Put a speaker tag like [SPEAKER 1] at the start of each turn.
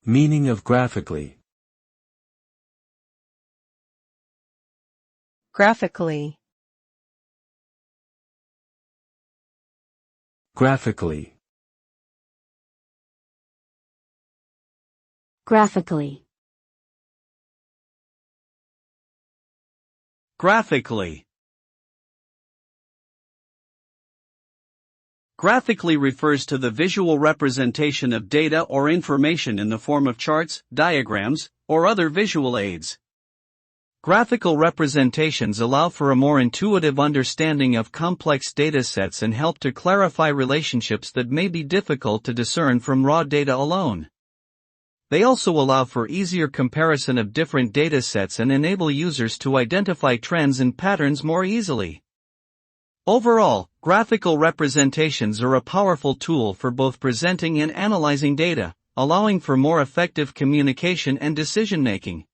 [SPEAKER 1] Meaning of graphically.
[SPEAKER 2] Graphically.
[SPEAKER 1] Graphically.
[SPEAKER 3] Graphically.
[SPEAKER 4] Graphically. Graphically refers to the visual representation of data or information in the form of charts, diagrams, or other visual aids. Graphical representations allow for a more intuitive understanding of complex datasets and help to clarify relationships that may be difficult to discern from raw data alone. They also allow for easier comparison of different datasets and enable users to identify trends and patterns more easily. Overall, graphical representations are a powerful tool for both presenting and analyzing data, allowing for more effective communication and decision-making.